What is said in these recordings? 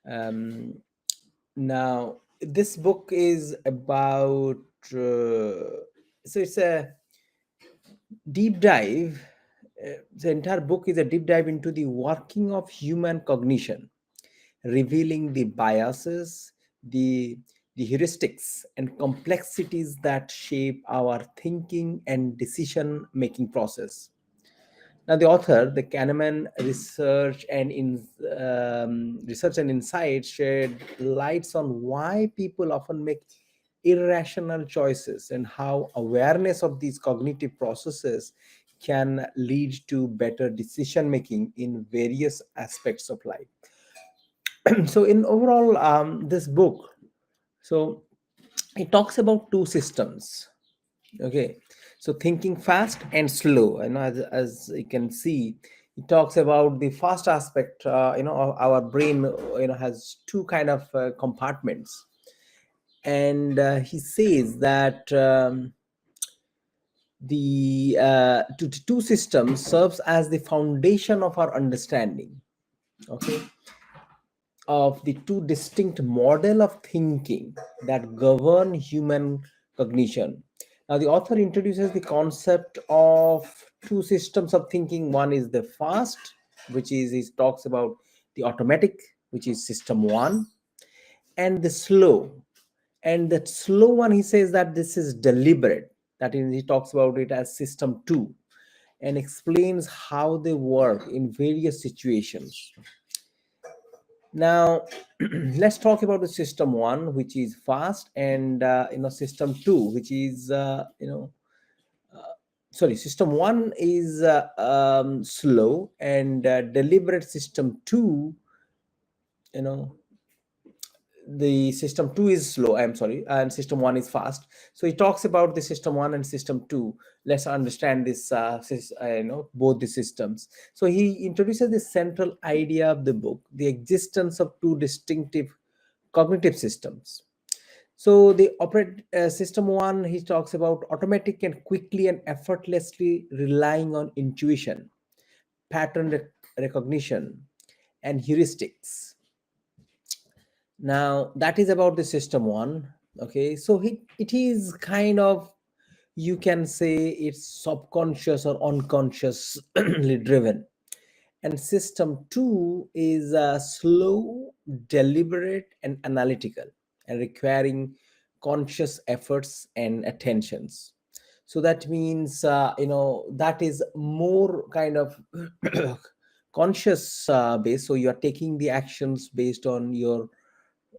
Um, Now, this book is about, so it's a deep dive. The entire book is a deep dive into the working of human cognition, revealing the biases, the, the heuristics, and complexities that shape our thinking and decision making process. Now, the author, the Kahneman research and insights shed lights on why people often make irrational choices and how awareness of these cognitive processes can lead to better decision making in various aspects of life. So, in overall, this book, so it talks about two systems. Okay, so thinking fast and slow, as you can see, it talks about the fast aspect. Of our brain, has two kind of compartments, and he says that the two systems serves as the foundation of our understanding. Okay, of the two distinct model of thinking that govern human cognition. Now, the author introduces the concept of two systems of thinking. One is the fast, which is he talks about the automatic, which is system one, and the slow. And that slow one, he says that this is deliberate. That is, he talks about it as system two, and explains how they work in various situations. Now, let's talk about the system one, which is fast, and system two, which is sorry, system one is slow, and deliberate system two, you know, the system two is slow. I'm sorry, and system one is fast. So he talks about the system one and system two. Let's understand this, both the systems. So he introduces the central idea of the book, the existence of two distinctive cognitive systems. So the operate system one, he talks about automatic and quickly and effortlessly relying on intuition, pattern recognition, and heuristics. Now that is about the system one. Okay, so it is kind of, you can say it's subconscious or unconsciously driven. And system two is slow, deliberate, and analytical, and requiring conscious efforts and attentions. So that means, that is more kind of conscious base. So you are taking the actions based on your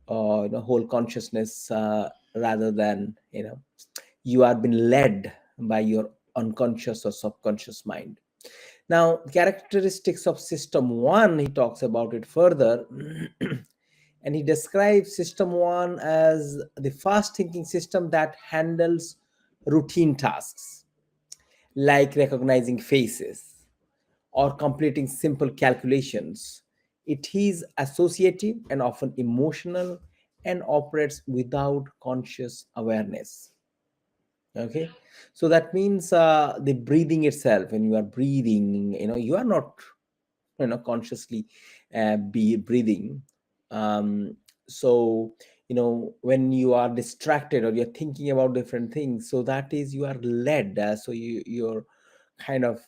whole consciousness, rather than, you are being led by your unconscious or subconscious mind. Now, characteristics of system one, he talks about it further, and he describes system one as the fast thinking system that handles routine tasks like recognizing faces or completing simple calculations. It is associative and often emotional, and operates without conscious awareness. Okay, so that means the breathing itself, when you are breathing, you are not, consciously be breathing. So, when you are distracted or you're thinking about different things, so that is, you are led, so you're kind of,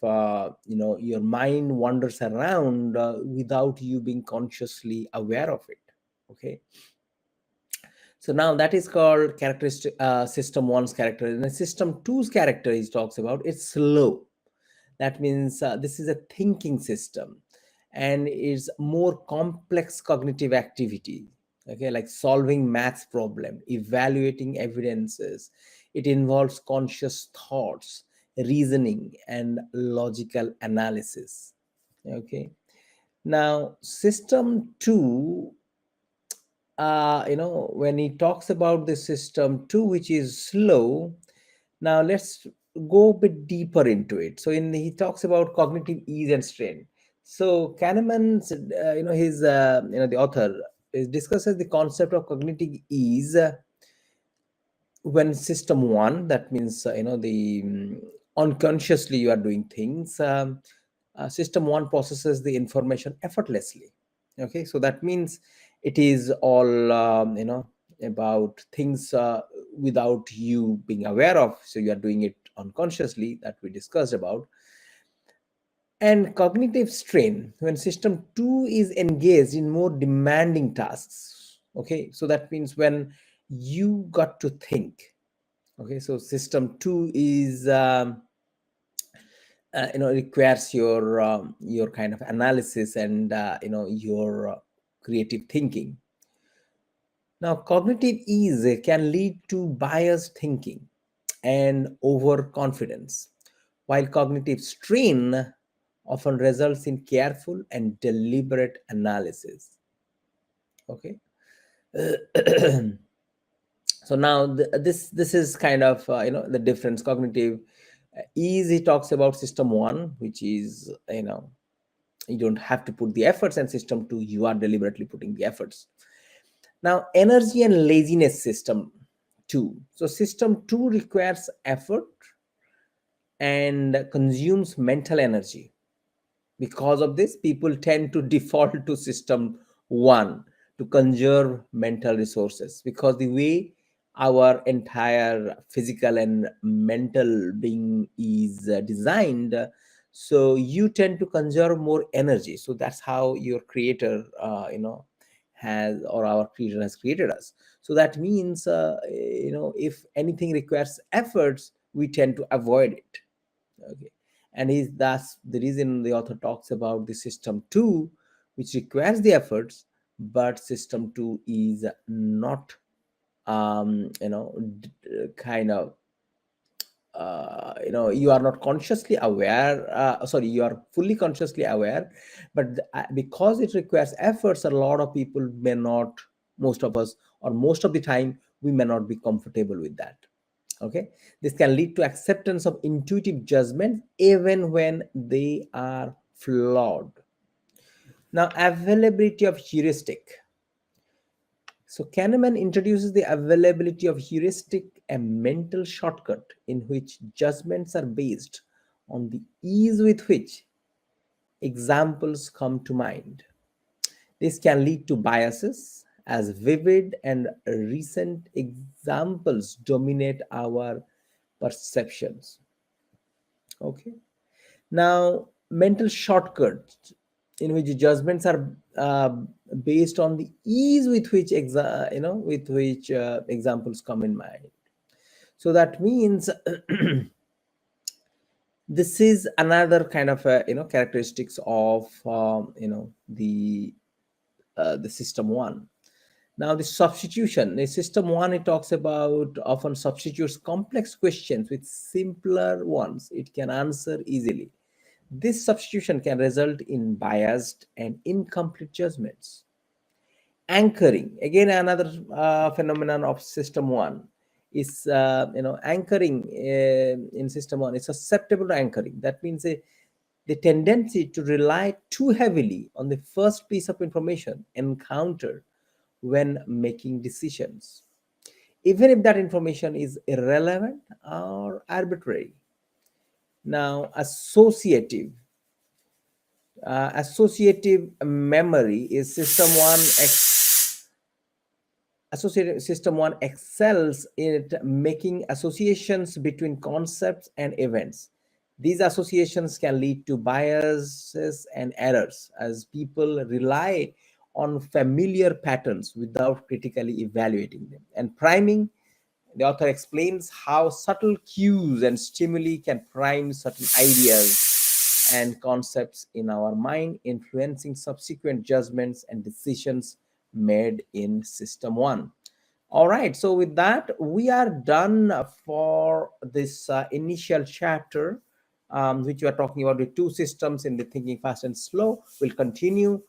your mind wanders around without you being consciously aware of it. Okay, so now that is called characteristic, system one's character. And the system two's character, he talks about, it's slow. That means this is a thinking system, and is more complex cognitive activity. Okay, like solving maths problem, evaluating evidences. It involves conscious thoughts, reasoning, and logical analysis. Okay, now system two, when he talks about the system two, which is slow. Now let's go a bit deeper into it. So he talks about cognitive ease and strain. So Kahneman's, his, the author, discusses the concept of cognitive ease when system one, that means, the unconsciously you are doing things. System one processes the information effortlessly. Okay, so that means it is all about things without you being aware of, so you are doing it unconsciously, that we discussed about. And cognitive strain, when system 2 is engaged in more demanding tasks. Okay, so that means when you got to think. Okay, so system 2 is requires your kind of analysis and your creative thinking. Now cognitive ease can lead to biased thinking and overconfidence, while cognitive strain often results in careful and deliberate analysis. Okay. So now this is kind of the difference. Cognitive ease, he talks about system one, which is you don't have to put the efforts, and system two, you are deliberately putting the efforts. Now energy and laziness, system two. So system two requires effort and consumes mental energy. Because of this, people tend to default to system one to conserve mental resources, because the way our entire physical and mental being is designed, so you tend to conserve more energy. So that's how your creator has, or our creator has created us. So that means if anything requires efforts, we tend to avoid it. Okay. And is that's the reason the author talks about the system 2, which requires the efforts, but system 2 is not kind of you are not consciously aware, sorry, you are fully consciously aware, but because it requires efforts, a lot of people may not, most of us, or most of the time, we may not be comfortable with that. Okay, this can lead to acceptance of intuitive judgments even when they are flawed. Now availability of heuristic. So Kahneman introduces the availability of heuristic, a mental shortcut in which judgments are based on the ease with which examples come to mind. This can lead to biases, as vivid and recent examples dominate our perceptions. Okay. Now, mental shortcuts in which judgments are based on the ease with which examples come in mind. So that means this is another kind of characteristics of the system one. Now, the substitution. In system one, it talks about often substitutes complex questions with simpler ones it can answer easily. This substitution can result in biased and incomplete judgments. Anchoring, again, another phenomenon of system one is anchoring in system one is susceptible to anchoring. That means the tendency to rely too heavily on the first piece of information encountered when making decisions, even if that information is irrelevant or arbitrary. Now, associative memory is system one. Associative system one excels in making associations between concepts and events. These associations can lead to biases and errors, as people rely on familiar patterns without critically evaluating them. And priming, the author explains how subtle cues and stimuli can prime certain ideas and concepts in our mind, influencing subsequent judgments and decisions made in system one. All right, so with that, we are done for this initial chapter, which we are talking about the two systems in the thinking fast and slow. We'll continue